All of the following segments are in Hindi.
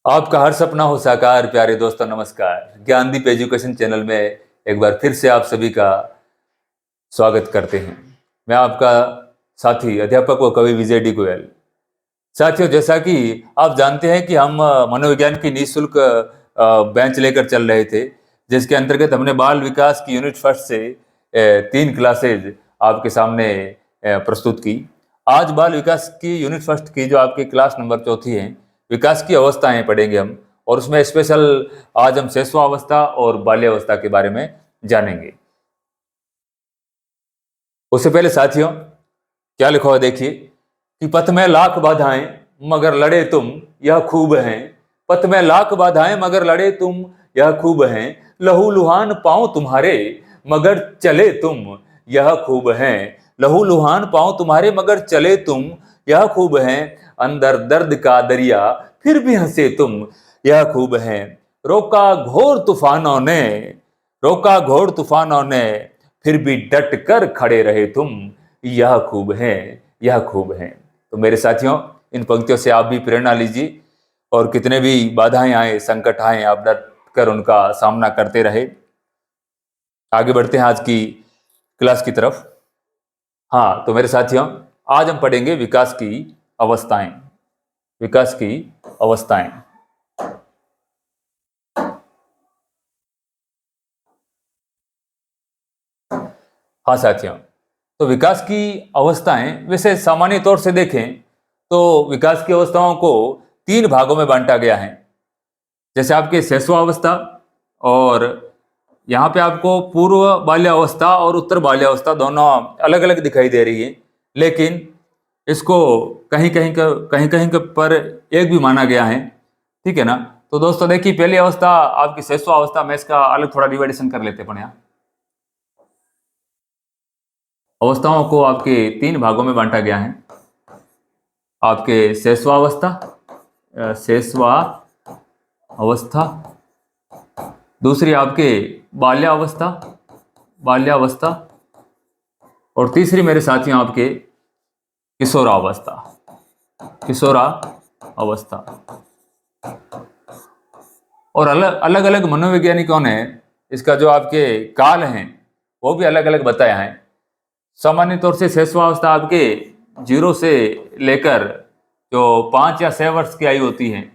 आपका हर सपना हो साकार। प्यारे दोस्तों नमस्कार। ज्ञानदीप एजुकेशन चैनल में एक बार फिर से आप सभी का स्वागत करते हैं। मैं आपका साथी अध्यापक व कवि विजय डी गोयल। साथियों, जैसा कि आप जानते हैं कि हम मनोविज्ञान की निःशुल्क बेंच लेकर चल रहे थे, जिसके अंतर्गत हमने बाल विकास की यूनिट फर्स्ट से 3 क्लासेज आपके सामने प्रस्तुत की। आज बाल विकास की यूनिट फर्स्ट की जो आपकी क्लास नंबर चौथी है, विकास की अवस्थाएं पढ़ेंगे हम, और उसमें स्पेशल आज हम शैशवावस्था और बाल्यावस्था के बारे में जानेंगे। उससे पहले साथियों, क्या लिखा हुआ देखिए कि पथ में लाख बाधाएं मगर लड़े तुम, यह खूब हैं। पथ में लाख बाधाएं मगर लड़े तुम, यह खूब हैं। लहू लुहान पांव तुम्हारे मगर चले तुम, यह खूब हैं। लहू लुहान पांव तुम्हारे मगर चले तुम, यह खूब हैं। अंदर दर्द का दरिया फिर भी हंसे तुम, यह खूब हैं। रोका घोर तूफानों ने, रोका घोर तूफानों ने, फिर भी डट कर खड़े रहे तुम, यह खूब है, यह खूब है। तो मेरे साथियों, इन पंक्तियों से आप भी प्रेरणा लीजिए और कितने भी बाधाएं आए, संकट आए, आप डट कर उनका सामना करते रहे। आगे बढ़ते हैं आज की क्लास की तरफ। हाँ, तो मेरे साथियों, आज हम पढ़ेंगे विकास की अवस्थाएं। विकास की अवस्थाएं। हाँ साथियों, तो विकास की अवस्थाएं वैसे सामान्य तौर से देखें तो विकास की अवस्थाओं को 3 भागों में बांटा गया है। जैसे आपके शैशवावस्था, और यहाँ पे आपको पूर्व बाल्यावस्था और उत्तर बाल्यावस्था दोनों अलग अलग दिखाई दे रही है, लेकिन इसको कहीं कहीं के पर एक भी माना गया है। ठीक है ना। तो दोस्तों देखिए, पहली अवस्था आपकी शैशवावस्था में, इसका अलग थोड़ा डिवाइडेशन कर लेते हैं। यहाँ अवस्थाओं को आपके 3 भागों में बांटा गया है। आपके शैशवावस्था, शैशवा अवस्था, दूसरी आपके बाल्यावस्था, बाल्यावस्था, और तीसरी मेरे साथियों आपके किशोरावस्था, किशोरा अवस्था। और अलग अलग मनोवैज्ञानिकों ने इसका जो आपके काल हैं वो भी अलग अलग बताया है। सामान्य तौर से शैशवावस्था आपके 0 से लेकर जो 5 या 6 वर्ष की आयु होती है,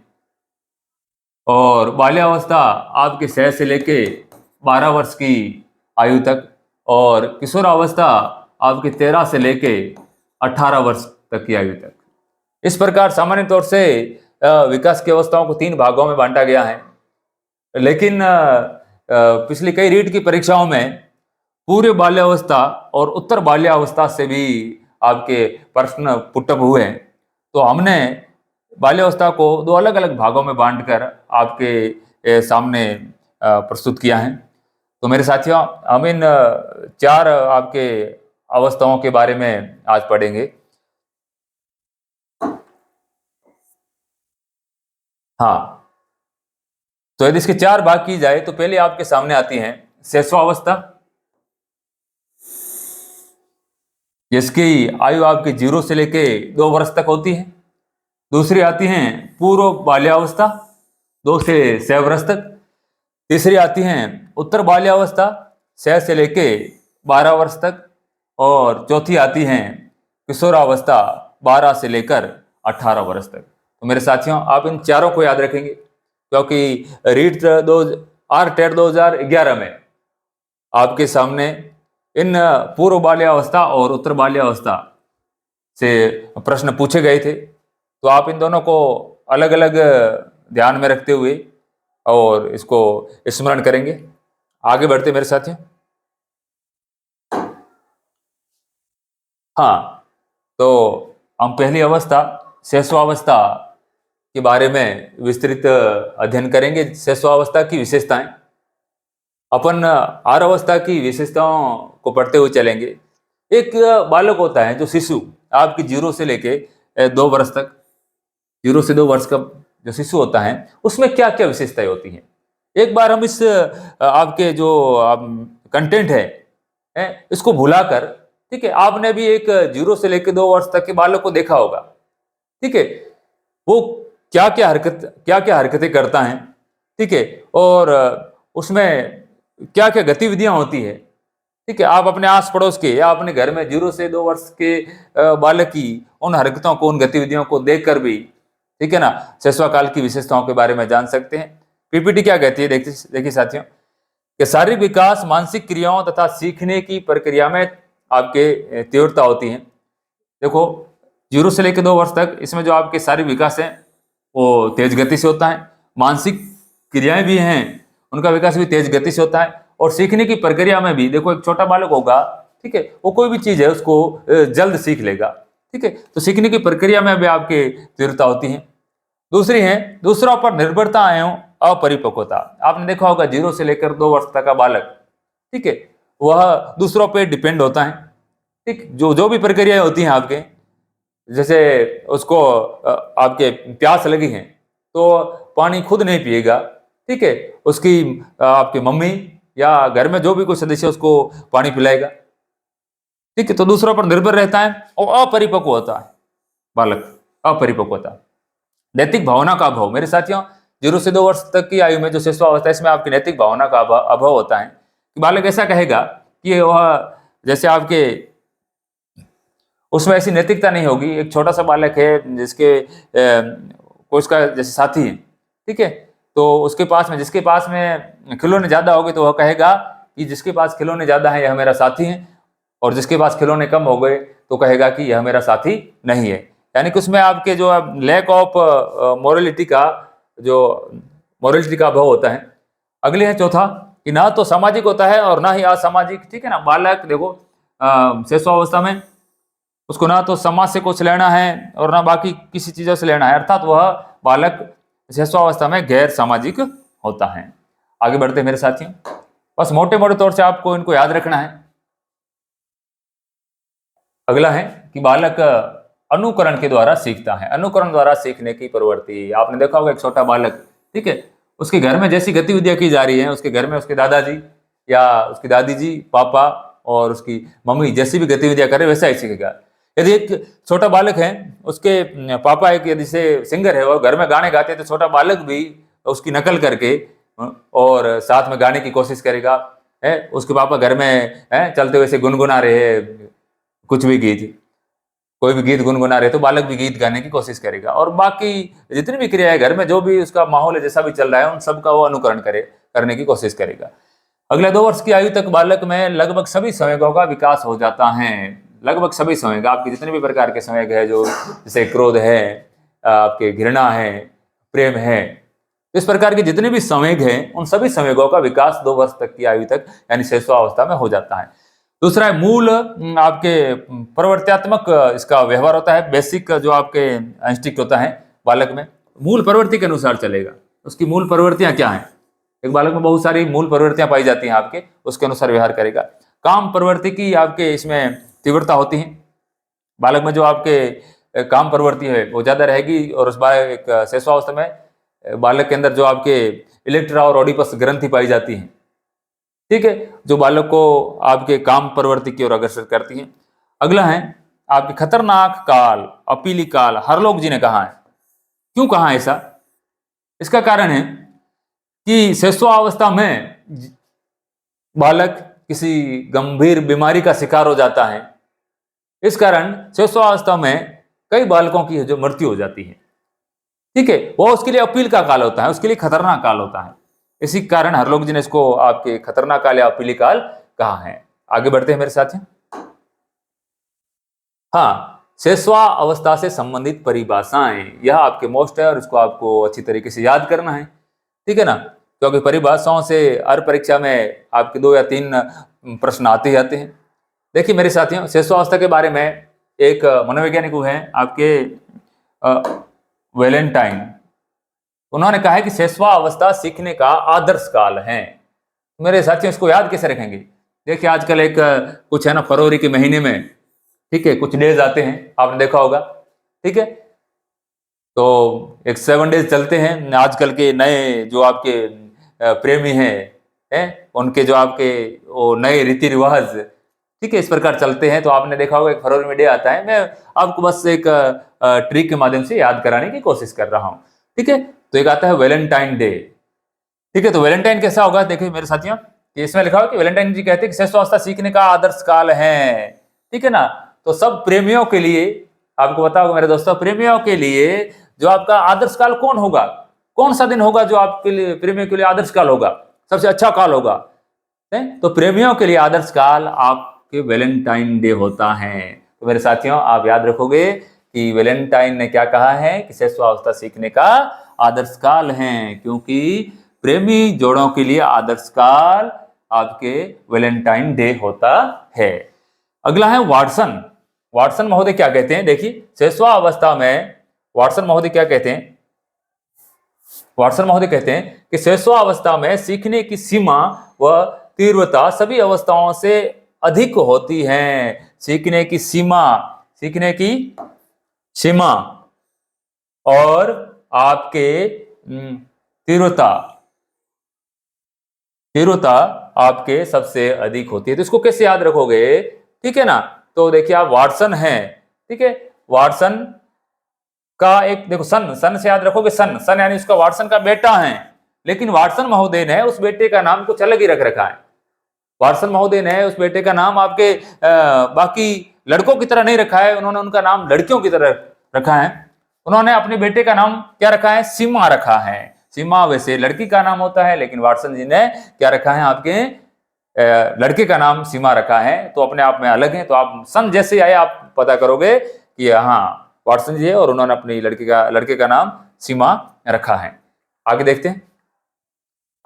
और बाल्यावस्था आपके 6 से लेके 12 वर्ष की आयु तक, और किशोरावस्था आपके 13 से लेके 18 वर्ष तक की आयु तक। इस प्रकार सामान्य तौर से विकास की अवस्थाओं को 3 भागों में बांटा गया है। लेकिन पिछली कई रीट की परीक्षाओं में पूर्व बाल्यावस्था और उत्तर बाल्यावस्था से भी आपके प्रश्न पुटअप हुए हैं। तो हमने बाल्यावस्था को 2 अलग अलग भागों में बांटकर आपके सामने प्रस्तुत किया है। तो मेरे साथियों, हम इन 4 आपके अवस्थाओं के बारे में आज पढ़ेंगे। हाँ, तो यदि इसके 4 भाग की जाए तो पहले आपके सामने आती हैं शैशवावस्था, जिसकी आयु आपकी 0 से लेके 2 वर्ष तक होती है। दूसरी आती हैं पूर्व बाल्यावस्था, 2 से 6 वर्ष तक। तीसरी आती हैं उत्तर बाल्यावस्था, 6 से लेके 12 वर्ष तक। और चौथी आती हैं किशोरावस्था, 12 से लेकर 18 वर्ष तक। तो मेरे साथियों, आप इन चारों को याद रखेंगे, क्योंकि रीट 2 टेट 2011 में आपके सामने इन पूर्व बाल्यावस्था और उत्तर बाल्यावस्था से प्रश्न पूछे गए थे। तो आप इन दोनों को अलग अलग ध्यान में रखते हुए और इसको स्मरण करेंगे। आगे बढ़ते मेरे साथियों। हाँ, तो हम पहली अवस्था शैशवावस्था के बारे में विस्तृत अध्ययन करेंगे। शैशवावस्था की विशेषताएं अपन आर अवस्था की विशेषताओं को पढ़ते हुए चलेंगे। एक बालक होता है जो शिशु आपकी 0 से लेके 2 वर्ष तक, 0 से 2 वर्ष का जो शिशु होता है, उसमें क्या क्या विशेषताएं होती हैं। एक बार हम इस आपके जो कंटेंट है इसको भुलाकर, ठीक है, आपने भी एक 0 से लेकर 2 वर्ष तक के बालक को देखा होगा। ठीक है, वो क्या क्या हरकतें करता है, ठीक है, और उसमें क्या क्या गतिविधियां होती है, ठीक है। आप अपने आस पड़ोस के या अपने घर में 0 से 2 वर्ष के बालक की उन हरकतों को, उन गतिविधियों को देखकर भी, ठीक है ना, सेस्वा काल की विशेषताओं के बारे में जान सकते हैं। पीपीटी क्या कहती है, देखिए साथियों, कि शारीरिक विकास मानसिक क्रियाओं तथा सीखने की प्रक्रिया में आपके तीव्रता होती है। देखो 0 से लेकर 2 वर्ष तक इसमें जो आपके शारीरिक विकास है वो तेज गति से होता है, मानसिक क्रियाएं भी हैं, उनका विकास भी तेज गति से होता है, और सीखने की प्रक्रिया में भी देखो, एक छोटा बालक होगा, ठीक है, वो कोई भी चीज है उसको जल्द सीख लेगा, ठीक है। तो सीखने की प्रक्रिया में भी आपके तीव्रता होती है। दूसरी है दूसरों पर निर्भरता एवं अपरिपक्वता। आपने देखा होगा 0 से लेकर 2 वर्ष तक का बालक, ठीक है, वह दूसरों पे डिपेंड होता है, ठीक। जो भी प्रक्रियाएं होती हैं आपके, जैसे उसको आपके प्यास लगी है तो पानी खुद नहीं पिएगा, ठीक है, उसकी आपकी मम्मी या घर में जो भी कोई सदस्य उसको पानी पिलाएगा, ठीक है। तो दूसरों पर निर्भर रहता है और अपरिपक्व होता है बालक, अपरिपक्वता। नैतिक भावना का अभाव, मेरे साथियों 0 से 2 वर्ष तक की आयु में जो शिशु अवस्था है, इसमें आपकी नैतिक भावना का अभाव होता है कि बालक ऐसा कहेगा कि वह, जैसे आपके उसमें ऐसी नैतिकता नहीं होगी। एक छोटा सा बालक है जिसके कोई उसका जैसे साथी है, ठीक है, तो उसके पास में, जिसके पास में खिलौने ज्यादा होंगे तो वह कहेगा कि जिसके पास खिलौने ज्यादा है यह मेरा साथी है, और जिसके पास खिलौने कम हो गए तो कहेगा कि यह मेरा साथी नहीं है। यानी कि उसमें आपके जो लैक ऑफ मोरलिटी का अभाव होता है। अगले है चौथा, कि ना तो सामाजिक होता है और ना ही असामाजिक, ठीक है ना। बालक देखो शिशुअवस्था में उसको ना तो समाज से कुछ लेना है और ना बाकी किसी चीजों से लेना है, अर्थात वह बालक शिशुअवस्था में गैर सामाजिक होता है। आगे बढ़ते हैं मेरे साथियों, बस मोटे मोटे तौर से आपको इनको याद रखना है। अगला है कि बालक अनुकरण के द्वारा सीखता है, अनुकरण द्वारा सीखने की प्रवृत्ति। आपने देखा होगा एक छोटा बालक, ठीक है, उसके घर में जैसी गतिविधियां की जा रही हैं, उसके घर में उसके दादाजी या उसकी दादी जी, पापा और उसकी मम्मी जैसी भी गतिविधियां करे वैसा ही सीखेगा। यदि एक छोटा बालक है, उसके पापा एक यदि से सिंगर है और घर में गाने गाते हैं, तो छोटा बालक भी उसकी नकल करके और साथ में गाने की कोशिश करेगा। है उसके पापा घर में चलते हुए से गुनगुना रहे हैं कुछ भी गीत, कोई भी गीत गुनगुना रहे तो बालक भी गीत गाने की कोशिश करेगा, और बाकी जितनी भी क्रिया है घर में, जो भी उसका माहौल है, जैसा भी चल रहा है, उन सब का वो अनुकरण करने की कोशिश करेगा। अगले 2 वर्ष की आयु तक बालक में लगभग सभी संवेगों का विकास हो जाता है। लगभग सभी संवेग, आपके जितने भी प्रकार के संवेग है, जो जैसे क्रोध है, आपके घृणा है, प्रेम है, इस प्रकार के जितने भी संवेग हैं, उन सभी संवेगों का विकास 2 वर्ष तक की आयु तक यानी शिशुअवस्था में हो जाता है। दूसरा है मूल आपके प्रवृत्त्यात्मक इसका व्यवहार होता है। बेसिक जो आपके इंस्टिंक्ट होता है बालक में, मूल प्रवृत्ति के अनुसार चलेगा। उसकी मूल प्रवृत्तियां क्या हैं? एक बालक में बहुत सारी मूल प्रवृत्तियां पाई जाती हैं आपके, उसके अनुसार व्यवहार करेगा। काम प्रवृत्ति की आपके इसमें तीव्रता होती है। बालक में जो आपके काम प्रवृत्ति है वो ज्यादा रहेगी, और उस बालक शिशुअवस्था में बालक के अंदर जो आपके इलेक्ट्रा और ओडिपस ग्रंथि पाई जाती है, ठीक है, जो बालक को आपके काम प्रवृत्ति की ओर अग्रसर करती है। अगला है आपके खतरनाक काल, अपीली काल। हरलोक जी ने कहा है, क्यों कहा ऐसा? इसका कारण है कि शिशुअवस्था में बालक किसी गंभीर बीमारी का शिकार हो जाता है। इस कारण शिशुअवस्था में कई बालकों की जो मृत्यु हो जाती है, ठीक है, वो उसके लिए अपील का काल होता है, उसके लिए खतरनाक काल होता है। इसी कारण हरलोक जी ने इसको आपके खतरनाक काल या अपीली काल कहा है। आगे बढ़ते हैं मेरे साथी। हाँ, शिशुअवस्था से संबंधित परिभाषाएं, यह आपके मोस्ट है और इसको आपको अच्छी तरीके से याद करना है, ठीक है ना, क्योंकि परिभाषाओं से हर परीक्षा में आपके 2 या 3 प्रश्न आते ही आते हैं। देखिए मेरे साथियों, शिशुअवस्था के बारे में एक मनोवैज्ञानिक है आपके वैलेंटाइन, उन्होंने कहा है कि शिशुअवस्था सीखने का आदर्श काल है। मेरे साथियों, इसको याद कैसे रखेंगे? देखिए आजकल एक कुछ है ना, फरवरी के महीने में, ठीक है, कुछ डेज आते हैं, आपने देखा होगा, ठीक है, तो एक 7 डेज चलते हैं। आजकल के नए जो आपके प्रेमी हैं उनके जो आपके वो नए रीति रिवाज, ठीक है, इस प्रकार चलते हैं। तो आपने देखा होगा एक फरवरी में डे आता है। मैं आपको बस एक ट्रिक के माध्यम से याद कराने की कोशिश कर रहा हूँ। ठीक है, तो एक आता है वैलेंटाइन डे। ठीक है, तो वैलेंटाइन कैसा होगा, देखिए मेरे साथियों, कि इसमें लिखा हो कि वैलेंटाइन जी कहते हैं कि शैशवावस्था सीखने का आदर्श काल है। ठीक है ना, तो सब प्रेमियों के लिए, आपको पता होगा मेरे दोस्तों, प्रेमियों के लिए जो आपका आदर्श काल कौन होगा, कौन सा दिन होगा जो आपके लिए प्रेमियों के लिए आदर्श काल होगा, सबसे अच्छा काल होगा। तो प्रेमियों के लिए आदर्श काल आपके वैलेंटाइन डे होता है। तो मेरे साथियों, आप याद रखोगे कि वैलेंटाइन ने क्या कहा है कि शैशवावस्था सीखने का आदर्श काल है, क्योंकि प्रेमी जोड़ों के लिए आदर्श काल आपके वैलेंटाइन डे होता है। अगला है वाटसन। वाटसन महोदय क्या कहते हैं, देखिए शैशवावस्था में वाटसन महोदय क्या कहते हैं, वाटसन महोदय कहते हैं कि शैशवावस्था में सीखने की सीमा व तीव्रता सभी अवस्थाओं से अधिक होती है। सीखने की सीमा, सीखने की सीमा और आपके तीव्रता, तीव्रता आपके सबसे अधिक होती है। तो इसको कैसे याद रखोगे, ठीक है ना, तो देखिए आप वाटसन है, ठीक है, वाटसन का एक देखो सन, सन से याद रखोगे, सन, सन यानी उसका वाटसन का बेटा है, लेकिन वाटसन महोदय ने उस बेटे का नाम कुछ अलग ही रख रखा है। वाटसन महोदय ने उस बेटे का नाम आपके बाकी लड़कों की तरह नहीं रखा है, उन्होंने उनका नाम लड़कियों की तरह रखा है। उन्होंने अपने बेटे का नाम क्या रखा है, सीमा रखा है। सीमा वैसे लड़की का नाम होता है, लेकिन वाटसन जी ने क्या रखा है, आपके लड़के का नाम सीमा रखा है, तो अपने आप में अलग है। तो आप सन जैसे आए आप पता करोगे कि हाँ वाटसन जी है और उन्होंने अपनी लड़के का नाम सीमा रखा है। आगे देखते हैं,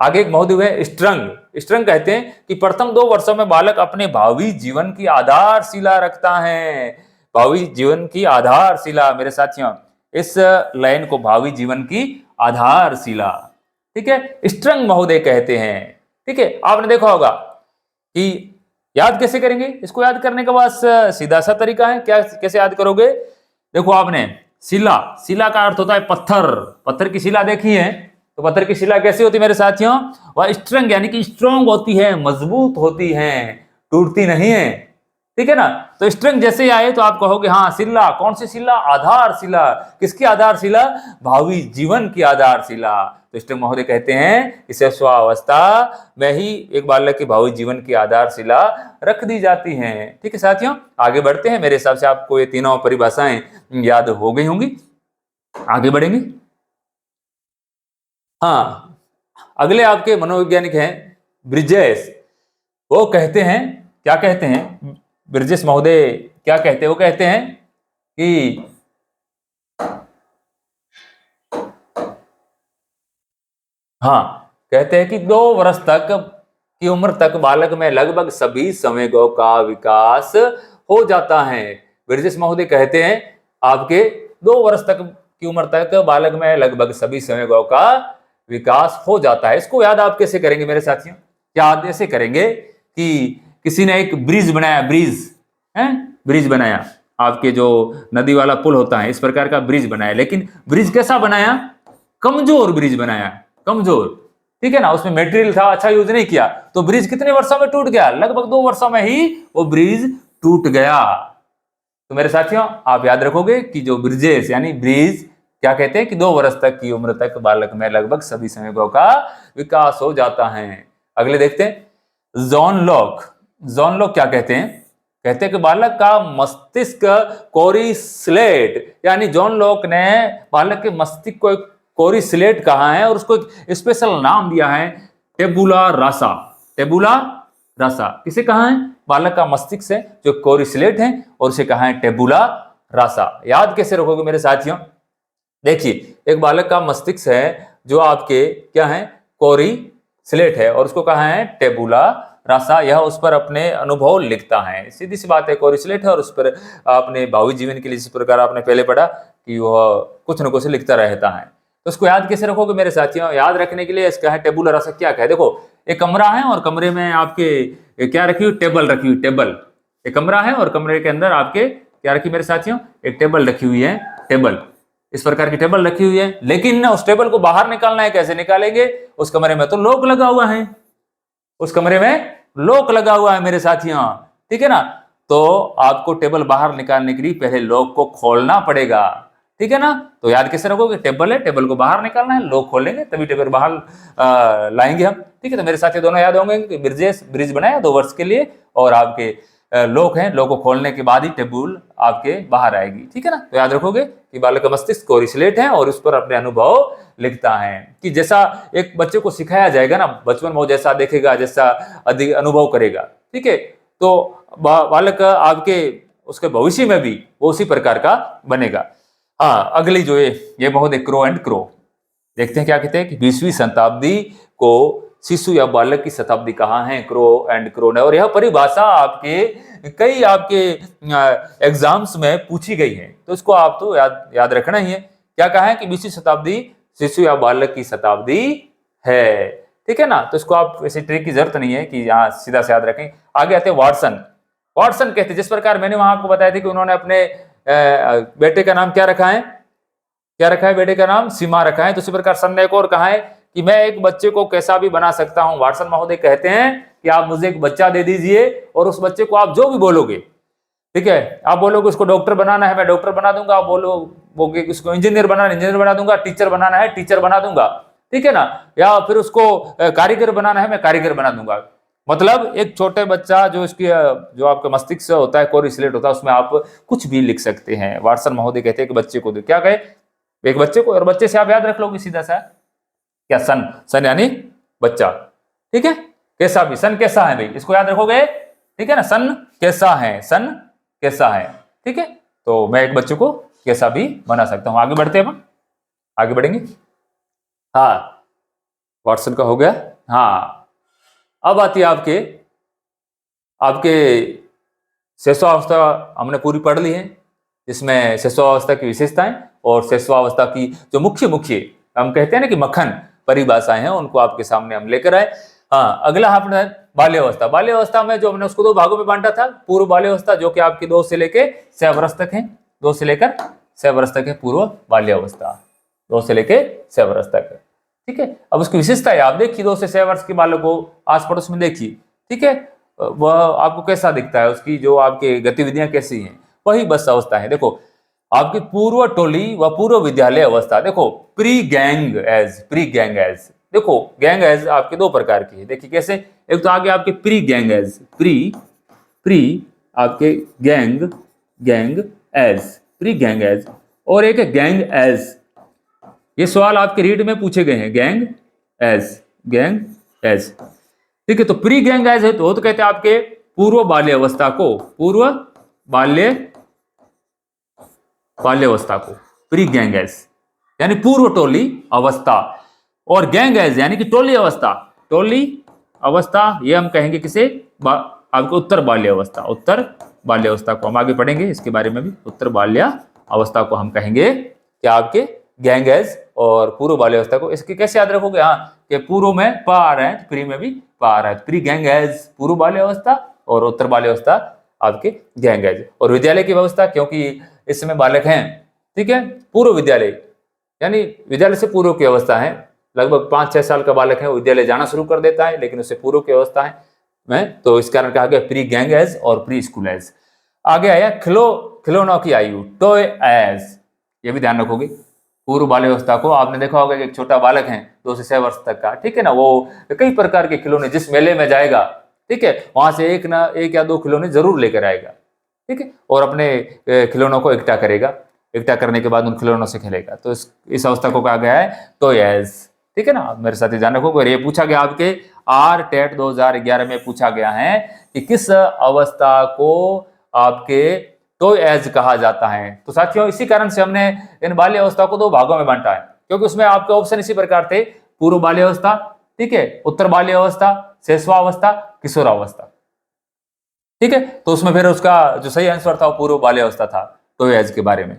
आगे एक महोदय है स्ट्रंग। स्ट्रंग कहते हैं कि प्रथम 2 वर्षों में बालक अपने भावी जीवन की आधारशिला रखता है। भावी जीवन की आधारशिला, मेरे साथियों इस लाइन को भावी जीवन की आधारशिला, ठीक है, स्ट्रंग महोदय कहते हैं। ठीक है, आपने देखा होगा कि याद कैसे करेंगे, इसको याद करने का बस सीधा सा तरीका है, क्या कैसे याद करोगे, देखो आपने शिला, शिला का अर्थ होता है पत्थर, पत्थर की शिला देखी है, तो पत्थर की शिला कैसी होती है मेरे साथियों, वह स्ट्रंग यानी कि स्ट्रॉन्ग होती है, मजबूत होती है, टूटती नहीं है। ठीक है ना, तो स्ट्रंग जैसे ही आए तो आप कहोगे हाँ शिला, कौन सी शिला, आधारशिला, किसकी आधारशिला, भावी जीवन की आधारशिला। तो स्ट्रंग महोदय कहते हैं कि शैशवावस्था में ही एक बालक के भावी जीवन की आधारशिला रख दी जाती है। ठीक है साथियों, आगे बढ़ते हैं, मेरे हिसाब से आपको ये तीनों परिभाषाएं याद हो गई होंगी, आगे बढ़ेंगे। हाँ, अगले आपके मनोवैज्ञानिक हैं ब्रिजेश। वो कहते हैं, क्या कहते हैं ब्रिजेश महोदय, क्या कहते हैं, वो कहते हैं कि हाँ, कहते हैं कि 2 वर्ष तक की उम्र तक बालक में लगभग सभी संवेगों का विकास हो जाता है। ब्रिजेश महोदय कहते हैं आपके 2 वर्ष तक की उम्र तक बालक में लगभग सभी संवेगों का विकास हो जाता है। इसको याद आप कैसे करेंगे मेरे साथियों, याद ऐसे करेंगे कि किसी ने एक ब्रिज बनाया, ब्रिज है, ब्रिज बनाया, आपके जो नदी वाला पुल होता है इस प्रकार का ब्रिज बनाया, लेकिन ब्रिज कैसा बनाया, कमजोर ब्रिज बनाया, कमजोर, ठीक है ना, उसमें मटेरियल था, अच्छा यूज नहीं किया, तो ब्रिज कितने वर्षों में टूट गया, लगभग 2 वर्षों में ही वो ब्रिज टूट गया। तो मेरे साथियों आप याद रखोगे कि जो ब्रिजेस यानी ब्रिज क्या कहते हैं कि 2 वर्ष तक की उम्र तक बालक में लगभग सभी संवेगों का विकास हो जाता है। अगले देखते हैं जॉन लॉक। जॉन लॉक क्या कहते हैं, कहते हैं कि बालक का मस्तिष्क कोरी स्लेट, यानी जॉन लॉक ने बालक के मस्तिष्क को एक कोरी स्लेट कहा है और उसको एक स्पेशल नाम दिया है टेबुला रासा। टेबुला रासा किसे कहा है, बालक का मस्तिष्क है जो कोरी स्लेट है, और उसे कहा है टेबुला रासा। याद कैसे रखोगे मेरे साथियों, देखिए एक बालक का मस्तिष्क है जो आपके क्या है, कोरी स्लेट है, और उसको कहा है टेबुला रासा। यह उस पर अपने अनुभव लिखता है, सीधी सी बात है, कोरी स्लेट है और उस पर अपने भावी जीवन के लिए जिस प्रकार आपने पहले पढ़ा कि वह कुछ न कुछ लिखता रहता है। तो उसको याद कैसे रखोगे मेरे साथियों, याद रखने के लिए इसका है टेबुला रासा। क्या है, देखो एक कमरा है और कमरे में आपके क्या रखी हुई, टेबल रखी हुई, टेबल, एक कमरा है और कमरे के अंदर आपके क्या रखी मेरे साथियों, एक टेबल रखी हुई है, टेबल, इस प्रकार की टेबल रखी हुई है, लेकिन उस टेबल को बाहर निकालना है, कैसे निकालेंगे, उस कमरे में तो लॉक लगा हुआ है, उस कमरे में लॉक लगा हुआ है मेरे साथियों, ठीक है ना, तो आपको टेबल बाहर निकालने के लिए पहले लॉक को खोलना पड़ेगा, ठीक है ना। तो याद कैसे रखोगे, टेबल है, टेबल को बाहर निकालना है, लॉक खोलेंगे तभी टेबल बाहर लाएंगे हम। ठीक है, तो मेरे साथ ये दोनों याद होंगे कि ब्रिज बनाया 2 वर्ष के लिए, और आपके लॉक हैं, लॉक को खोलने के बाद ही टेबल आपके बाहर आएगी। ठीक है ना, तो याद रखोगे कि बालक का मस्तिष्क कोरिलेट है और उस पर अपने अनुभव लिखता है। कि जैसा एक बच्चे को सिखाया जाएगा ना बचपन में, वो जैसा देखेगा, जैसा अधिक अनुभव करेगा, ठीक है, तो बालक आपके उसके भविष्य में भी वो उसी प्रकार का बनेगा। हाँ, अगली जो ये बहुत क्रो एंड क्रो, देखते हैं क्या कहते हैं कि 20वीं शताब्दी को शिशु या बालक की शताब्दी कहाँ है, क्रो एंड क्रो ने। और यह परिभाषा आपके कई आपके एग्जाम्स में पूछी गई है, तो इसको आप तो याद रखना ही है। क्या कहा है कि 20वीं शताब्दी शिशु या बालक की शताब्दी है। ठीक है ना, तो इसको आप ऐसे ट्रिक की जरूरत नहीं है कि यहाँ सीधा से याद रखें। आगे आते हैं वाटसन। वाटसन कहते हैं, जिस प्रकार मैंने वहां आपको बताया था कि उन्होंने अपने बेटे का नाम क्या रखा है, क्या रखा है, बेटे का नाम सीमा रखा है। तो उसी प्रकार सन ने एक और कहा है कि मैं एक बच्चे को कैसा भी बना सकता हूं। वाटसन महोदय कहते हैं कि आप मुझे एक बच्चा दे दीजिए और उस बच्चे को आप जो भी बोलोगे, ठीक है, आप बोलोगे उसको डॉक्टर बनाना है, मैं डॉक्टर बना दूंगा, आप बोलोगे उसको इंजीनियर बनाना, इंजीनियर बना दूंगा, टीचर बनाना है, टीचर बना दूंगा, ठीक है ना, या फिर उसको कारीगर बनाना है, मैं कारीगर बना दूंगा। मतलब एक छोटे बच्चा जो इसकी जो आपका मस्तिष्क होता है, कोरिलेट होता है, उसमें आप कुछ भी लिख सकते हैं। वाटसन महोदय कहते हैं कि बच्चे को क्या कहे, एक बच्चे को, और बच्चे से आप याद रख लोगे सीधा सा क्या, सन, सन यानी बच्चा, ठीक है, कैसा भी, सन कैसा है भाई, इसको याद रखोगे, ठीक है ना, सन कैसा है, सन कैसा है, ठीक है। तो मैं एक बच्चे को कैसा भी बना सकता हूं। आगे बढ़ते हैं, हम आगे बढ़ेंगे। हाँ, वाटसन का हो गया। हाँ, अब आती है आपके आपके शैशवावस्था हमने पूरी पढ़ ली है, इसमें शैशवावस्था की विशेषताएं और शैशवावस्था की जो मुख्य हम कहते हैं ना कि मक्खन परिभाषाएं हैं, उनको आपके सामने हम लेकर आए। हाँ, अगला आपने बाल्यावस्था। बाल्यावस्था में जो हमने उसको 2 भागों में बांटा था, पूर्व बाल्यावस्था जो कि आपकी 2 से लेकर 6 वर्ष तक है, 2 से लेकर 6 वर्ष तक है पूर्व बाल्यावस्था, 2 से लेकर 6 वर्ष तक, ठीक है। अब उसकी विशेषता है, आप देखिए 2 से 6 वर्ष के बालक को आस पड़ोस में देखिए, ठीक है, वह आपको कैसा दिखता है, उसकी जो आपकी गतिविधियां कैसी हैं, वही बस अवस्था है। देखो आपकी पूर्व टोली व पूर्व विद्यालय अवस्था, देखो प्री गैंग एज, देखो गैंग एज आपके 2 प्रकार की है, देखिए कैसे, एक तो आगे आपके प्री गैंग एज, प्री आपके गैंग एज, और एक है गैंग एज। ये सवाल आपके रीड में पूछे गए हैं, गैंग एज, ठीक है। तो प्री गैंग एज है तो कहते हैं आपके पूर्व बाल्यावस्था को प्री गैंग एज यानी पूर्व टोली अवस्था, और गैंग एज यानी कि टोली अवस्था ये हम कहेंगे किसे, आपको उत्तर बाल्यावस्था को हम आगे पढ़ेंगे इसके बारे में भी। उत्तर बाल्यावस्था को हम कहेंगे कि आपके गैंग एज और पूर्व बाल्यावस्था को। इसके कैसे याद रखोगे, हाँ, कि पूर्व में पा आ रहा है, प्री में भी पा आ रहा है, प्री गैंग एज पूर्व बाल्यावस्था और उत्तर बाल्यावस्था आपके गैंग एज। और विद्यालय की व्यवस्था, क्योंकि इस समय बालक हैं, ठीक है, पूर्व विद्यालय यानी विद्यालय से पूर्व की अवस्था है, लगभग 5-6 साल का बालक है वो विद्यालय जाना शुरू कर देता है, लेकिन उससे पूर्व की अवस्था है में, तो इस कारण कहा गया प्री गैंग एज और प्री स्कूल एज। आगे आया खिलौनों की आयु, टॉय एज, ये भी ध्यान रखोगे। पूर्व बाल्यावस्था को आपने देखा होगा कि एक छोटा बालक है 2 से 6 वर्ष तक का, ठीक है ना, वो कई प्रकार के खिलौने, जिस मेले में जाएगा, ठीक है, वहां से एक या 2 खिलौने जरूर लेकर आएगा, ठीक है, और अपने खिलौनों को इकट्ठा करेगा, इकट्ठा करने के बाद उन खिलौनों से खेलेगा। तो इस अवस्था को कहा गया है टॉय एज, ठीक है ना। मेरे साथ ध्यान रखोगे। ये पूछा गया आपके टेट 2011 में पूछा गया है कि किस अवस्था को आपके टॉय एज कहा जाता है। तो साथियों, इसी कारण से हमने इन बाल्यावस्था को 2 भागों में बांटा है, क्योंकि उसमें आपके ऑप्शन इसी प्रकार थे, पूर्व बाल्यावस्था, ठीक है, उत्तर बाल्यावस्था, शैशवावस्था, किशोरावस्था, ठीक है। तो उसमें फिर उसका जो सही आंसर था वो पूर्व बाल्यावस्था था, टॉय एज के बारे में,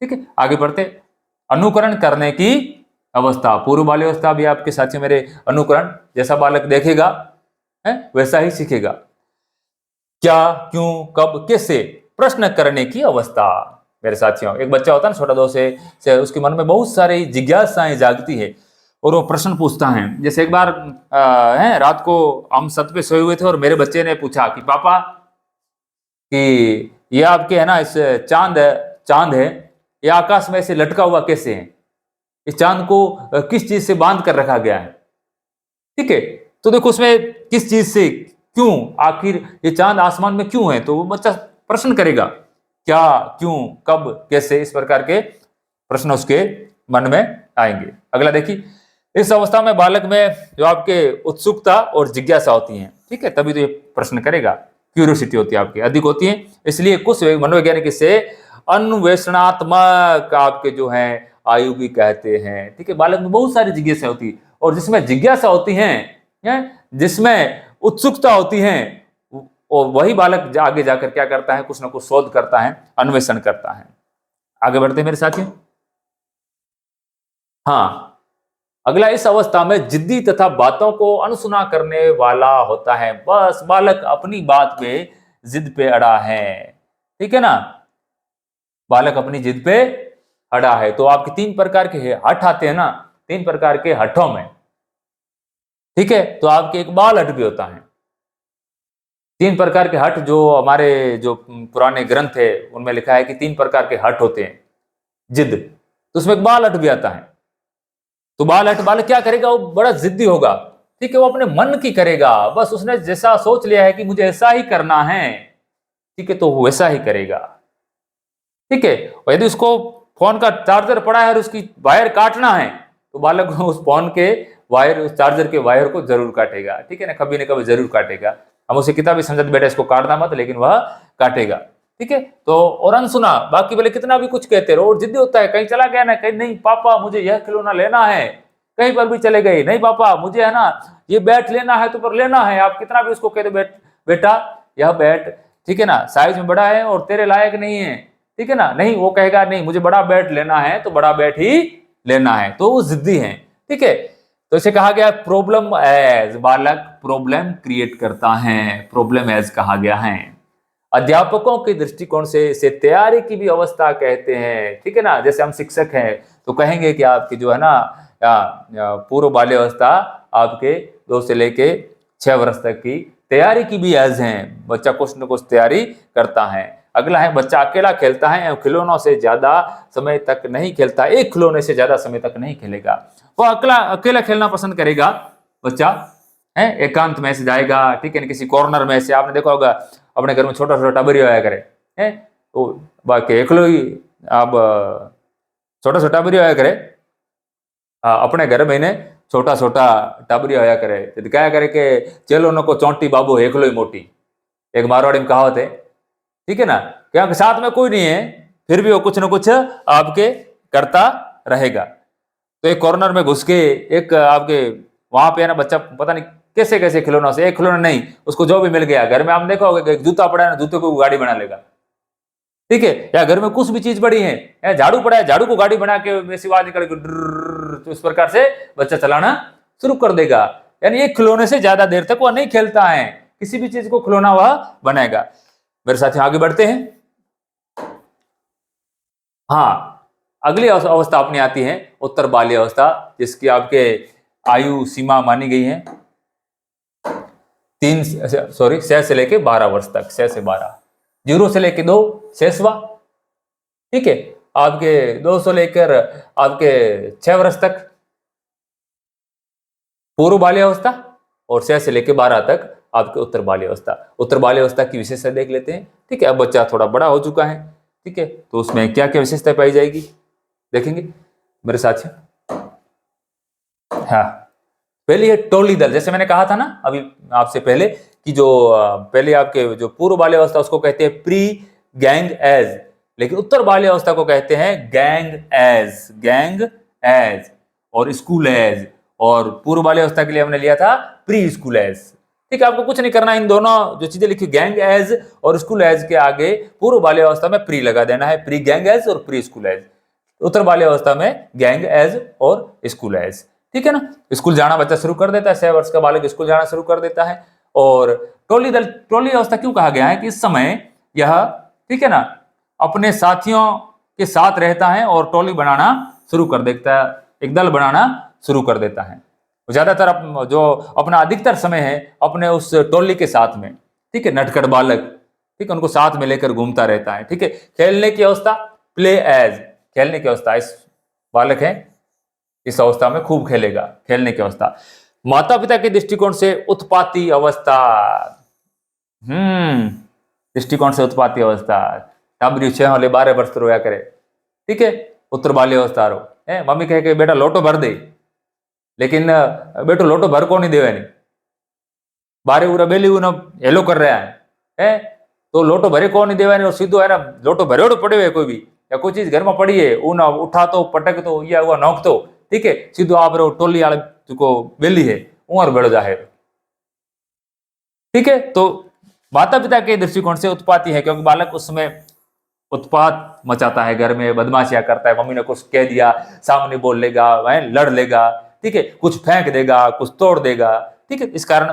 ठीक है। आगे बढ़ते, अनुकरण करने की अवस्था। पूर्व बाल्यावस्था भी आपके साथियों मेरे अनुकरण, जैसा बालक देखेगा है वैसा ही सीखेगा। क्या, क्यों, कब, कैसे प्रश्न करने की अवस्था। मेरे साथियों, एक बच्चा होता है ना छोटा, 2 से उसके मन में बहुत सारी जिज्ञासाएं जागती है और वो प्रश्न पूछता है। जैसे एक बार है रात को हम छत पे सोए हुए थे और मेरे बच्चे ने पूछा कि पापा कि ये आपके है ना इस चांद है, ये आकाश में ऐसे लटका हुआ कैसे है, इस चांद को किस चीज से बांध कर रखा गया है। ठीक है, तो देखो उसमें किस चीज से, क्यों, आखिर ये चांद आसमान में क्यों है, तो वो बच्चा प्रश्न करेगा, क्या, क्यों, कब, कैसे, इस प्रकार के प्रश्न उसके मन में आएंगे। अगला देखिए, इस अवस्था में बालक में जो आपके उत्सुकता और जिज्ञासा होती है, ठीक है, तभी तो ये प्रश्न करेगा, क्यूरियोसिटी होती है आपकी अधिक होती है, इसलिए कुछ मनोवैज्ञानिक इसे अन्वेषणात्मक आपके जो है आयु भी कहते हैं। ठीक है, बालक में बहुत सारी जिज्ञासा होती है, और जिसमें जिज्ञासा होती है, जिसमें उत्सुकता होती है, और वही बालक आगे जाकर क्या करता है, कुछ ना कुछ शोध करता है, अन्वेषण करता है। आगे बढ़ते मेरे साथियों। हाँ, अगला, इस अवस्था में जिद्दी तथा बातों को अनसुना करने वाला होता है। बस बालक अपनी बात पे, जिद पे अड़ा है। ठीक है ना, बालक अपनी जिद पे अड़ा है। तो आपके तीन प्रकार के हठ आते हैं ना, तीन प्रकार के हठों में, ठीक है, तो आपके एक बाल हठ भी होता है। तीन प्रकार के हठ जो हमारे जो पुराने ग्रंथ है उनमें लिखा है कि तीन प्रकार के हठ होते हैं, जिद, तो उसमें एक बाल हठ भी आता है। तो बालक क्या करेगा, वो बड़ा जिद्दी होगा। ठीक है, वो अपने मन की करेगा, बस उसने जैसा सोच लिया है कि मुझे ऐसा ही करना है, ठीक है, तो वो वैसा ही करेगा। ठीक है, और यदि उसको फोन का चार्जर पड़ा है और उसकी वायर काटना है, तो बालक उस फोन के वायर, उस चार्जर के वायर को जरूर काटेगा। ठीक है ना, कभी न कभी जरूर काटेगा। हम उसे कितना भी समझाते बेटा इसको काटना मत, लेकिन वह काटेगा। ठीक है, तो और अनसुना, बाकी बोले कितना भी कुछ कहते रहो, और जिद्दी होता है, कहीं चला गया ना, कहीं नहीं पापा मुझे यह खिलौना लेना है, कहीं पर भी चले गए, नहीं पापा मुझे है ना ये बैट लेना है, तो पर लेना है। आप कितना भी उसको कह दो बेटा यह बैट, ठीक है ना, साइज में बड़ा है और तेरे लायक नहीं है, ठीक है ना, नहीं, वो कहेगा नहीं मुझे बड़ा बैट लेना है, तो बड़ा बैट ही लेना है, तो वो जिद्दी है। ठीक है, तो इसे कहा गया प्रॉब्लम एज, बालक प्रॉब्लम क्रिएट करता है, प्रॉब्लम एज कहा गया है। अध्यापकों के दृष्टिकोण से इसे तैयारी की भी अवस्था कहते हैं। ठीक है ना, जैसे हम शिक्षक हैं तो कहेंगे कि आपकी जो है ना पूर्व बाल्यावस्था आपके 2 से लेके 6 वर्ष तक की तैयारी की भी एज है, बच्चा कुछ न कुछ तैयारी करता है। अगला है, बच्चा अकेला खेलता है एवं खिलौनों से ज्यादा समय तक नहीं खेलता, एक खिलौने से ज्यादा समय तक नहीं खेलेगा, वो अकेला खेलना पसंद करेगा बच्चा, है, एकांत में से जाएगा। ठीक है, किसी कॉर्नर में से, आपने देखा होगा अपने घर में छोटा छोटा टबरी होया करे, है, तो बाकी एकलो ही आप छोटा छोटा टबरी होया करे, अपने घर में ने छोटा छोटा टाबरी होया करे, तो क्या करे कि चेलो नको चोंटी बाबू एकलो ही मोटी, एक मारवाड़ी में कहावत है। ठीक है ना, क्योंकि साथ में कोई नहीं है, फिर भी वो कुछ ना कुछ आपके करता रहेगा। तो एक कॉर्नर में घुस के एक आपके वहां पे है ना, बच्चा पता नहीं कैसे कैसे खिलौनों से, एक खिलौना नहीं, उसको जो भी मिल गया, घर में आप देखा होगा एक जूता पड़ा है ना, जूते को गाड़ी बना लेगा। ठीक है, या घर में कुछ भी चीज बड़ी है, या झाड़ू पड़ा है, झाड़ू को गाड़ी बना के सिवा निकल के, तो इस प्रकार से बच्चा चलाना शुरू कर देगा। यानी एक खिलौने से ज्यादा देर तक वह नहीं खेलता है, किसी भी चीज को खिलौना वह बनाएगा। मेरे साथ आगे बढ़ते हैं। हाँ, अगली अवस्था अपनी आती है उत्तर बाल्य अवस्था, जिसकी आपके आयु सीमा मानी गई है 6 से लेके 12 वर्ष तक, 6 से 12, 0 से लेके 2 6वां। ठीक है, आपके 2 से लेकर आपके 6 वर्ष तक पूर्व बाल्य अवस्था, और 6 से लेके 12 तक आपके उत्तर बाल्य अवस्था। उत्तर बाल्य अवस्था की विशेषता देख लेते हैं। ठीक है, अब बच्चा थोड़ा बड़ा हो चुका है, ठीक है, तो उसमें क्या क्या विशेषता पाई जाएगी देखेंगे मेरे साथियों। हाँ, पहले है टोली दल, जैसे मैंने कहा था ना अभी आपसे पहले कि जो पहले आपके जो पूर्व बाल्य अवस्था उसको कहते हैं प्री गैंग एज, लेकिन उत्तर बाल्य अवस्था को कहते हैं गैंग एज, गैंग एज और स्कूल एज। और पूर्व बाल्य अवस्था के लिए हमने लिया था प्री स्कूल एज। ठीक है, आपको कुछ नहीं करना, इन दोनों जो चीजें लिखी गैंग एज और स्कूल एज के आगे पूर्व बाल्य अवस्था में प्री लगा देना है, प्री गैंग एज और प्री स्कूल एज। उत्तर बाल्य अवस्था में गैंग एज और स्कूल एज। ठीक है ना, स्कूल जाना बच्चा शुरू कर देता है, 6 वर्ष का बालक स्कूल जाना शुरू कर देता है। और टोली दल, टोली अवस्था क्यों कहा गया है कि इस समय यह, ठीक है ना, अपने साथियों के साथ रहता है और टोली बनाना शुरू कर देता है, एक दल बनाना शुरू कर देता है। ज्यादातर जो अपना अधिकतर समय है अपने उस टोली के साथ में, ठीक है, नटखट बालक, ठीक है, उनको साथ में लेकर घूमता रहता है। ठीक है, खेलने की अवस्था प्ले एज, खेलने की अवस्था, इस बालक है इस अवस्था में खूब खेलेगा, खेलने की अवस्था। माता पिता के दृष्टिकोण से उत्पाती अवस्था, दृष्टिकोण से उत्पाती अवस्था, टाबरी 6 वाले 12 वर्ष रोया करे, ठीक है, उत्तर बाल्य अवस्था रो है। मम्मी कहे कि बेटा लोटो भर दे, लेकिन बेटो लोटो भर को नहीं देवे नहीं, बारे उरा बेली उन हेलो कर रहा है, तो लोटो भरे को नहीं देवा नहीं, सीधो है ना लोटो भरे पड़े हुए कोई भी या कोई चीज घर में पड़ी है उन उठा तो पटक तो या हुआ नोक तो, ठीक है, सीधो आप टोली वाले जो बेली है उमर बेड़ो जाहे, ठीक है। तो माता पिता के दृष्टिकोण से उत्पाती है, क्योंकि बालक उस समय उत्पात मचाता है, घर में बदमाशियां करता है, मम्मी ने कुछ कह दिया सामने बोल लेगा, लड़ लेगा, ठीक है, कुछ फेंक देगा, कुछ तोड़ देगा, ठीक है। इस कारण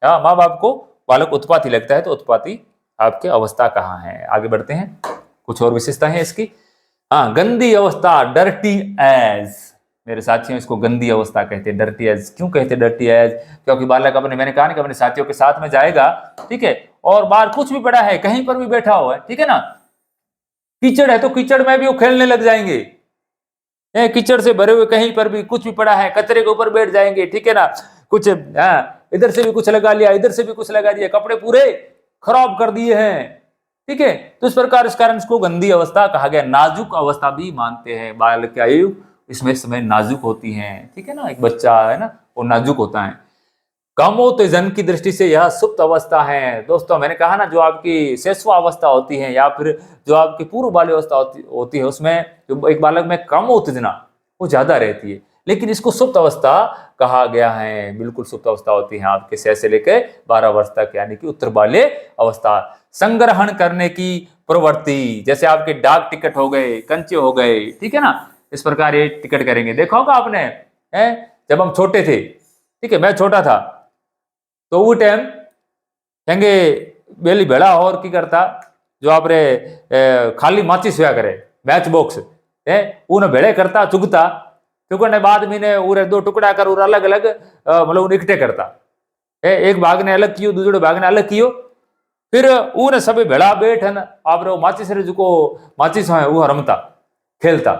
माँ बाप को बालक उत्पाती लगता है। तो उत्पाती आपके अवस्था कहाँ है, आगे बढ़ते हैं, कुछ और विशेषता है इसकी। हाँ, गंदी अवस्था, डर्टी एज, मेरे साथियों इसको गंदी अवस्था कहते हैं। डर्टी एज क्यों कहते हैं डर्टी एज? क्योंकि बालक अपने, मैंने कहा ना कि अपने साथियों के साथ में जाएगा, ठीक है, और बाहर कुछ भी पड़ा है, कहीं पर भी बैठा हुआ है, ठीक है ना, कीचड़ है तो कीचड़ में भी वो खेलने लग जाएंगे, कीचड़ से भरे हुए कहीं पर भी कुछ भी पड़ा है कचरे के ऊपर बैठ जाएंगे, ठीक है ना, कुछ इधर से भी कुछ लगा लिया, इधर से भी कुछ लगा दिया, कपड़े पूरे खराब कर दिए हैं, ठीक है। तो इस प्रकार, इस कारण इसको गंदी अवस्था कहा गया। नाजुक अवस्था भी मानते हैं, बालक की आयु इसमें समय नाजुक होती है, ठीक है ना, एक बच्चा है ना वो नाजुक होता है। कामोत्तेजन की दृष्टि से यह सुप्त अवस्था है। दोस्तों मैंने कहा ना, जो आपकी शेषवा अवस्था होती है या फिर जो आपकी पूर्व बाल्य अवस्था होती है, उसमें जो एक बालक में कामोत्तेजना वो ज्यादा रहती है, लेकिन इसको सुप्त अवस्था कहा गया है। बिल्कुल सुप्त अवस्था होती है आपके 6 से लेकर 12 वर्ष तक, यानी कि उत्तर बाल्य अवस्था। संग्रहण करने की प्रवृत्ति, जैसे आपके डाक टिकट हो गए, कंचे हो गए, ठीक है ना, इस प्रकार ये टिकट करेंगे। देखा होगा आपने, जब हम छोटे थे, ठीक है, मैं छोटा था, तो वो टाइम कहेंगे बेली भेड़ा और की करता, जो आप रे खाली माचिस हुआ करे, मैच बॉक्स है, उन भेड़े करता, चुगता, चुगने बाद मैंने उरे 2 टुकड़ा कर उर अलग अलग मतलब उन इकट्ठे करता, एक भाग ने अलग कियो, दूसरे भाग ने अलग कियो, फिर उन सब भेड़ा बैठन आप माचिस रे जो माचिस है वो रमता खेलता,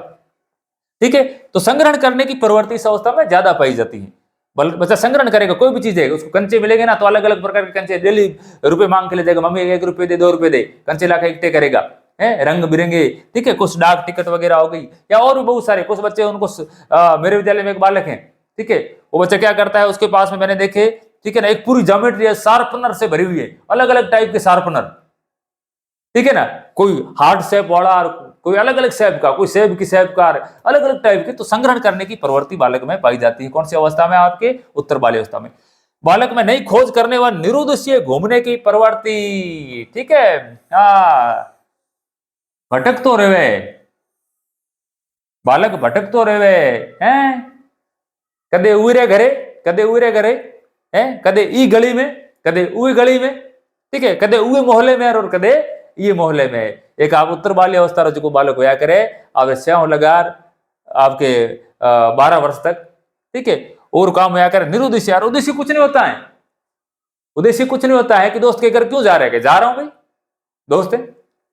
ठीक है। तो संग्रहण करने की प्रवृत्ति इस अवस्था में ज्यादा पाई जाती है। बच्चा संग्रहण करेगा, कोई भी चीज है, उसको कंचे मिलेंगे ना, तो अलग अलग प्रकार के कंचे डेली रुपए मांग के ले जाएगा, मम्मी 1 रुपये दे, 2 रुपये दे, कंचे लाकर इकट्ठे करेगा, रंग बिरंगे, ठीक है, कुछ डाक टिकट वगैरह हो गई, या और भी बहुत सारे। कुछ बच्चे उनको मेरे विद्यालय में एक बालक है, ठीक है, वो बच्चा क्या करता है, उसके पास में मैंने देखे, ठीक है ना, एक पूरी ज्योमेट्री है शार्पनर से भरी हुई है, अलग अलग टाइप के शार्पनर, ठीक है ना, कोई हार्ड शेप वाला और कोई अलग अलग शेप का, कोई सेब की शेप का, अलग अलग टाइप के। तो संग्रहण करने की प्रवृत्ति बालक में पाई जाती है। कौन सी अवस्था में? आपके उत्तर बाल्य अवस्था में। बालक में नई खोज करने व निरुद्देश्य घूमने की प्रवृत्ति, ठीक है, भटक तो रहे, बालक भटक तो रहे हैं, कदे उरे घरे, कदे उरे घरे, कदे ई गली में, कदे उई गली में, ठीक है, कदे उए मोहल्ले में और कदे ये मोहल्ले में। एक आप उत्तर बाल्य अवस्था जो बालक होया करे, आप स्याह लगार आपके 12 वर्ष तक, ठीक है, और काम होया करे निरुद्देश्य। यार उद्देश्य कुछ नहीं होता है, उद्देश्य कुछ नहीं होता है कि दोस्त के घर क्यों जा रहे हैं, जा रहा हूं भाई, दोस्त है,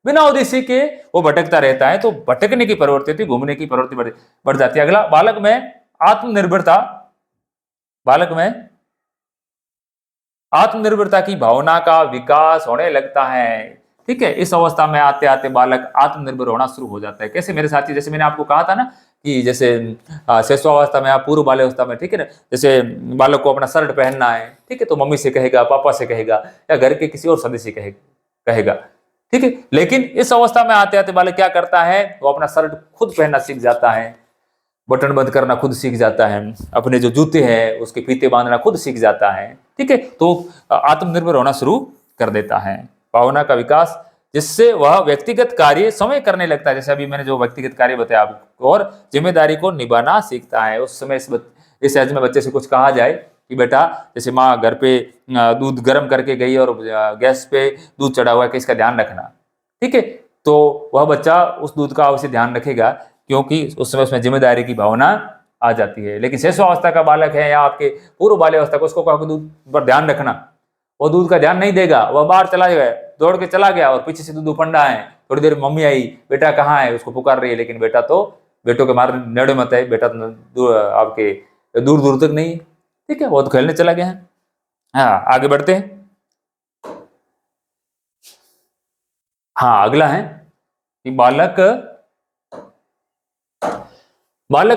बिना उद्देश्य के वो भटकता रहता है। तो भटकने की प्रवृत्ति होती, घूमने की प्रवृत्ति बढ़ जाती है। अगला, बालक में आत्मनिर्भरता, बालक में आत्मनिर्भरता की भावना का विकास होने लगता है, ठीक है। इस अवस्था में आते आते बालक आत्मनिर्भर होना शुरू हो जाता है। कैसे मेरे साथी, जैसे मैंने आपको कहा था ना कि जैसे शेषवावस्था में, पूर्व बाल्य अवस्था में, ठीक है ना, जैसे बालक को अपना शर्ट पहनना है, ठीक है, तो मम्मी से कहेगा, पापा से कहेगा, या घर के किसी और सदस्य कहेगा, ठीक है। लेकिन इस अवस्था में आते आते बालक क्या करता है, वो अपना शर्ट खुद पहनना सीख जाता है, बटन बंद करना खुद सीख जाता है, अपने जो जूते हैं उसके फीते बांधना खुद सीख जाता है, ठीक है। तो आत्मनिर्भर होना शुरू कर देता है। भावना का विकास, जिससे वह व्यक्तिगत कार्य समय करने लगता है। जैसे अभी मैंने जो व्यक्तिगत कार्य बताया आपको, और जिम्मेदारी को निभाना सीखता है। उस समय इस एज में बच्चे से कुछ कहा जाए कि बेटा, जैसे माँ घर पे दूध गर्म करके गई और गैस पे दूध चढ़ा हुआ है कि इसका ध्यान रखना, ठीक है, तो वह बच्चा उस दूध का अवश्य ध्यान रखेगा, क्योंकि उस समय उसमें जिम्मेदारी की भावना आ जाती है। लेकिन शेषवावस्था का बालक है या आपके पूर्व बाल्य अवस्था को, उसको कहा कि दूध पर ध्यान रखना, वो दूध का ध्यान नहीं देगा, वह बाहर चला गया, दौड़ के चला गया और पीछे से दूध उफंडा है, थोड़ी देर मम्मी आई, बेटा कहाँ है, उसको पुकार रही है, लेकिन बेटों के मार नेड़े मत है, बेटा तो आपके दूर दूर तक नहीं है, ठीक है, वो तो खेलने चला गया है। हाँ, आगे बढ़ते हैं। हाँ, अगला है कि बालक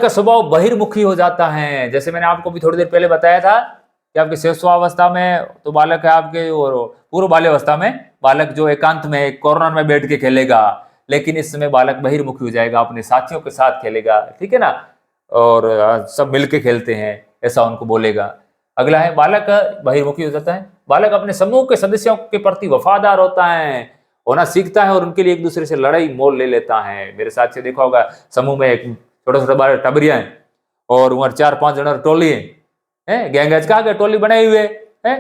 का स्वभाव बहिर्मुखी हो जाता है। जैसे मैंने आपको भी थोड़ी देर पहले बताया था कि आपके शैशवावस्था में तो बालक है आपके, और पूर्व बाल्यावस्था में बालक जो एकांत में कॉर्नर में बैठ के खेलेगा, लेकिन इस समय बालक बहिर्मुखी हो जाएगा, अपने साथियों के साथ खेलेगा, ठीक है ना, और सब मिलके खेलते हैं, ऐसा उनको बोलेगा। अगला है बालक बहिर्मुखी हो जाता है। बालक अपने समूह के सदस्यों के प्रति वफादार होता है, होना सीखता है, और उनके लिए एक दूसरे से लड़ाई मोल ले लेता है। मेरे साथ से देखा होगा, समूह में एक छोटा छोटा बार टबरिया है, और वहां 4-5 जन टोली है, गैंग कहा के टोली बनाई हुए है,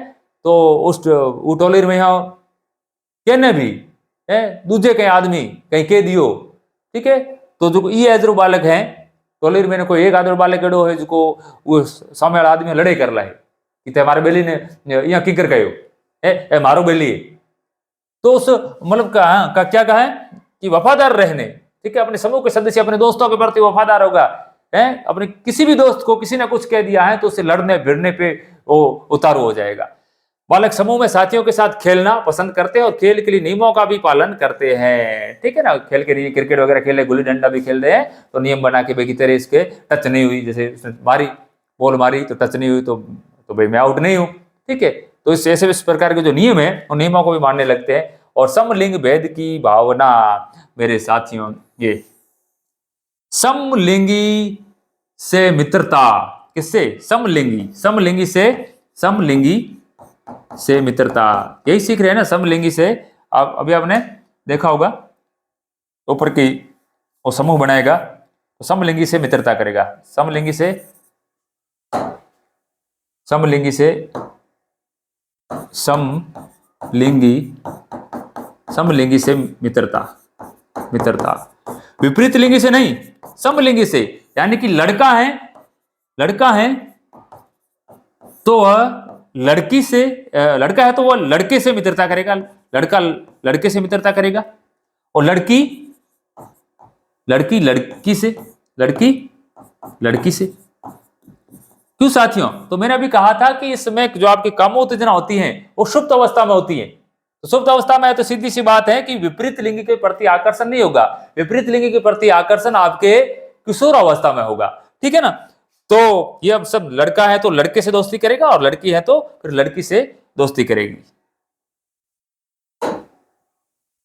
तो उस टोली में यहाँ कहने भी है दूजे कहीं आदमी कहीं कह दियो, ठीक है, तो जो ये जो बालक है टोली में कोई एक आदमी बालक एडो है जो वो सामने वाला आदमी लड़ाई कर ला है कि ते हमारे बेली ने यहाँ किकर कहो है मारो बेली है, तो उस मतलब का क्या कहा है कि वफादार रहने, ठीक है, अपने समूह के सदस्य अपने दोस्तों के प्रति वफादार होगा, है, अपने किसी भी दोस्त को किसी ने कुछ कह दिया है तो उसे लड़ने भिड़ने पे वो उतारू हो जाएगा। बालक समूह में साथियों के साथ खेलना पसंद करते हैं और खेल के लिए नियमों का भी पालन करते हैं, ठीक है ना, खेल के लिए क्रिकेट वगैरह खेले, गुल्ली डंडा भी खेल रहे हैं तो नियम बना के भाई की तरह इसके टच नहीं हुई, जैसे मारी बॉल मारी तो टच नहीं हुई तो भाई मैं आउट नहीं हूं, ठीक है, तो इस प्रकार के जो नियम है उन नियमों को भी मानने लगते हैं। और समलिंग भेद की भावना, मेरे साथियों, ये समलिंगी से मित्रता, किससे, समलिंगी से मित्रता, यही सीख रहे हैं ना, समलिंगी से। अब अभी आपने देखा होगा ऊपर की वो समूह बनाएगा तो समलिंगी से मित्रता करेगा, समलिंगी से मित्रता, विपरीत लिंगी से नहीं, समलिंगी से, यानी कि लड़का है तो वह लड़की से, लड़का है तो वह लड़के से मित्रता करेगा, लड़का लड़के से मित्रता करेगा, और लड़की से। क्यों साथियों, तो मैंने अभी कहा था कि इसमें जो आपकी कामोत्तेजना होती है वो सुप्त अवस्था में होती है, तो सुप्त अवस्था में है तो सीधी सी बात है कि विपरीत लिंगी के प्रति आकर्षण नहीं होगा, विपरीत लिंगी के प्रति आकर्षण आपके किशोर अवस्था में होगा, ठीक है ना। तो ये अब सब लड़का है तो लड़के से दोस्ती करेगा और लड़की है तो फिर लड़की से दोस्ती करेगी।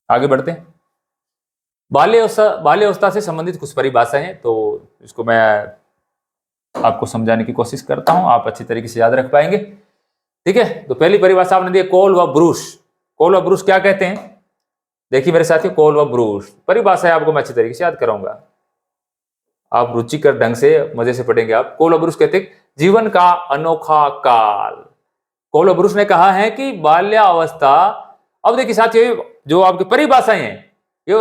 आगे बढ़ते हैं। बाल्यावस्था से संबंधित कुछ परिभाषाएं हैं, तो इसको मैं आपको समझाने की कोशिश करता हूं, आप अच्छी तरीके से याद रख पाएंगे, ठीक है। तो पहली परिभाषा आपने दी कोल व ब्रूस। कोल व ब्रूस क्या कहते हैं, देखिए मेरे साथियों, कोल व ब्रूस परिभाषा है, आपको मैं अच्छी तरीके से याद कराऊंगा, आप रुचिकर ढंग से मजे से पढ़ेंगे आप। कोल व ब्रूस कहते हैं जीवन का अनोखा काल। कोल व ब्रूस ने कहा है कि बाल्यावस्था, अब देखिए साथियों, जो आपकी परिभाषाएं हैं ये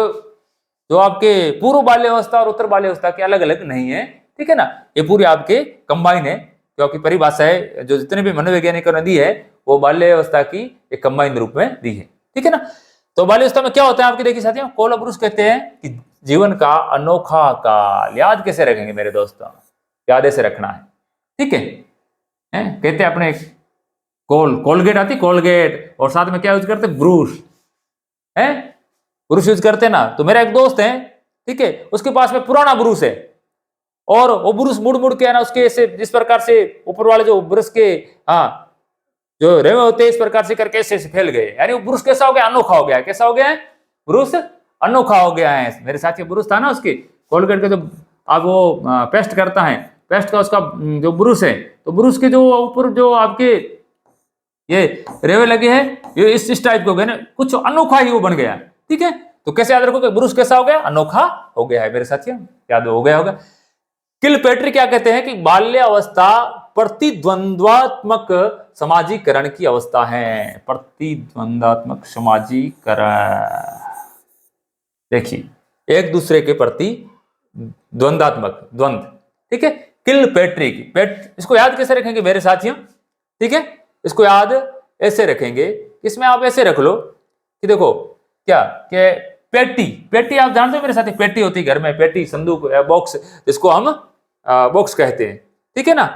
जो आपके पूर्व बाल्यावस्था और उत्तर बाल्यावस्था के अलग अलग नहीं है, ठीक है ना, ये पूरी आपके कंबाइन है, क्योंकि परिभाषा है जो जितने भी मनोवैज्ञानिकों ने दी है वो बाल्यावस्था की एक कंबाइन रूप में दी है, ठीक है ना। तो बाल्यावस्था में क्या होता है आपके, देखिए साथियों, कोल व ब्रूस कहते हैं कि जीवन का अनोखा काल। याद कैसे रखेंगे मेरे दोस्तों, याद ऐसे रखना है, ठीक है, कहते हैं अपने कोलगेट आती, कोलगेट, और साथ में क्या यूज करते, ब्रूस है, ब्रूस यूज करते ना। तो मेरा एक दोस्त है, ठीक है, उसके पास में पुराना ब्रूस है, और वो ब्रूस मुड़ मुड़ के है ना उसके ऐसे जिस प्रकार से ऊपर वाले जो ब्रश के जो रेवे होते हैं इस प्रकार से करके ऐसे फैल गए, यानी वो ब्रूस कैसा हो गया, अनोखा हो गया, कैसा हो गया है, ब्रूस अनोखा हो गया है। मेरे साथ ब्रूस था ना उसके कोलगेट के, जो आप वो पेस्ट करता है, पेस्ट का उसका जो ब्रूस है, तो ब्रूस के जो ऊपर जो आपके ये रेवे लगे हैं ये इस टाइप के हो गए ना, कुछ अनोखा ही वो बन गया, ठीक है। तो कैसे याद रखोगे, ब्रूस कैसा हो गया, अनोखा हो गया है, मेरे साथियों याद हो गया होगा। किलपेट्री क्या कहते हैं कि बाल्यावस्था प्रतिद्वंद्वात्मक समाजीकरण की अवस्था है, प्रतिद्वंद्वात्मक समाजीकरण, देखिए एक दूसरे के प्रति द्वंद्वात्मक, द्वंद्व, ठीक है। किलपेट्रिक, इसको याद कैसे रखेंगे मेरे साथियों, ठीक है, इसको याद ऐसे रखेंगे, इसमें आप ऐसे रख लो कि देखो क्या कि पेटी, पेटी आप जानते हो मेरे साथी, पेटी होती है घर में, पेटी, संदूक, बॉक्स, जिसको हम बॉक्स कहते हैं, ठीक है ना।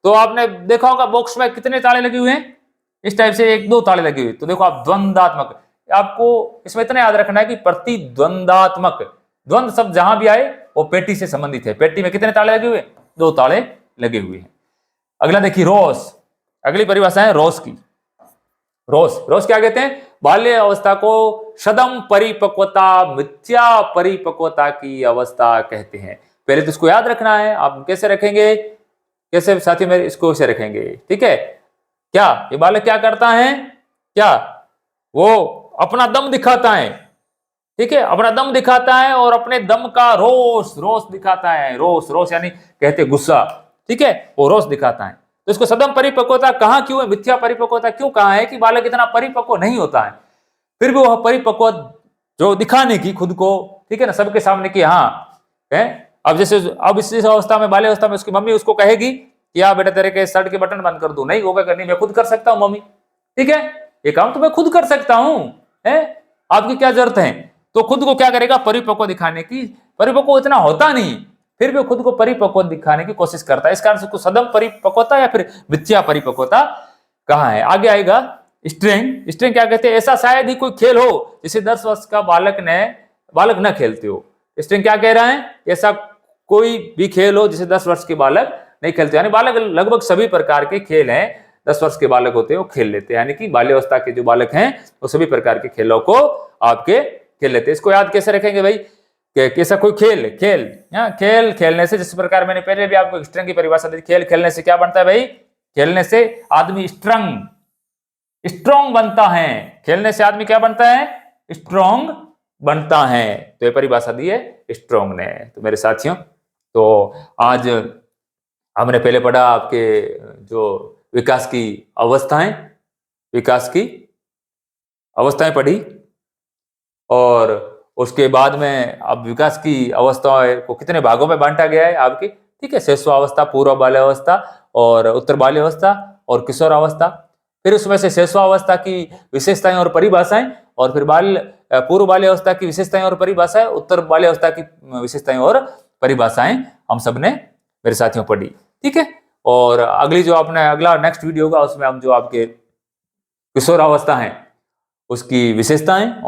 तो आपने देखा होगा बॉक्स में कितने ताले लगे हुए हैं, इस टाइप से 1-2 ताले लगे हुए। तो देखो आप द्वंद्वात्मक, आपको इसमें इतना याद रखना है कि प्रतिद्वंद्वात्मक, द्वंद्व शब्द जहां भी आए वो पेटी से संबंधित है। पेटी में कितने ताले लगे हुए? 2 ताले लगे हुए हैं। अगला देखिए रोस, अगली परिभाषा है रोस की। रोस, रोस क्या कहते हैं? बाल्य अवस्था को सदम परिपक्वता, मिथ्या परिपक्वता की अवस्था कहते हैं। पहले तो इसको याद रखना है। आप कैसे रखेंगे, कैसे साथी मेरे, इसको कैसे रखेंगे, ठीक है। क्या ये बालक क्या करता है? क्या वो अपना दम दिखाता है, ठीक है, अपना दम दिखाता है और अपने दम का रोष, रोष दिखाता है। रोष, रोष यानी कहते गुस्सा, ठीक है, वो रोष दिखाता है। तो इसको सदम परिपक्वता कहा क्यों है, मिथ्या परिपक्वता क्यों कहा है? कि बालक इतना परिपक्व नहीं होता है, फिर भी वह परिपक्व जो दिखाने की खुद को, ठीक है ना, सबके सामने की, हाँ है। अब जैसे अब इस अवस्था में, बाल्य अवस्था में उसकी मम्मी उसको कहेगी कि या बेटा तेरे के शर्ट के बटन बंद कर दूं, नहीं होगा, करनी मैं खुद कर सकता हूं मम्मी, ठीक है, ये काम तो मैं खुद कर सकता हूं, है, आपकी क्या जरूरत है। तो खुद को क्या करेगा, परिपक्व दिखाने की, परिपक्व इतना होता नहीं, फिर भी खुद को परिपक्व दिखाने की कोशिश करता है। इस कारण से उसको सदम परिपक्वता या फिर मिथ्या परिपक्वता कहा है। आगे आएगा स्ट्रिंग। स्ट्रिंग क्या कहते हैं? ऐसा शायद ही कोई खेल हो जिसे 10 वर्ष का बालक न खेलते हो। स्ट्रिंग क्या कह रहा है? ऐसा कोई भी खेल हो जिसे 10 वर्ष के बालक नहीं खेलते, यानी बालक लगभग सभी प्रकार के खेल हैं 10 वर्ष के बालक होते हैं वो खेल लेते हैं, यानी कि बाल्यावस्था के जो बालक हैं वो सभी प्रकार के खेलों को आपके खेल लेते हैं। इसको याद कैसे रखेंगे भाई? कैसा कोई खेल, खेल खेलने से, जिस प्रकार मैंने पहले भी आपको स्ट्रिंग की परिभाषा दी, खेल खेलने से क्या बनता है भाई? खेलने से आदमी स्ट्रॉन्ग बनता है। खेलने से आदमी क्या बनता है? स्ट्रॉन्ग बनता है। तो ये परिभाषा दी है स्ट्रॉन्ग ने। तो मेरे साथियों, तो आज हमने पहले पढ़ा आपके जो विकास की अवस्थाएं पढ़ी, और उसके बाद में अब विकास की अवस्थाओं को कितने भागों में बांटा गया है आपकी, ठीक है, शैशवावस्था, पूर्व बाल्यावस्था और उत्तर बाल्यावस्था और किशोरावस्था। फिर उसमें से शैशवावस्था की विशेषताएं और परिभाषाएं, और फिर पूर्व बाल्यावस्था की विशेषताएं और परिभाषाएं, उत्तर बाल्यावस्था की विशेषताएं और परिभाषाएं हम सबने मेरे साथियों पढ़ी, ठीक है। और अगली जो अपने अगला नेक्स्ट वीडियो होगा उसमें हम जो आपके किशोरावस्था है उसकी विशेषताएं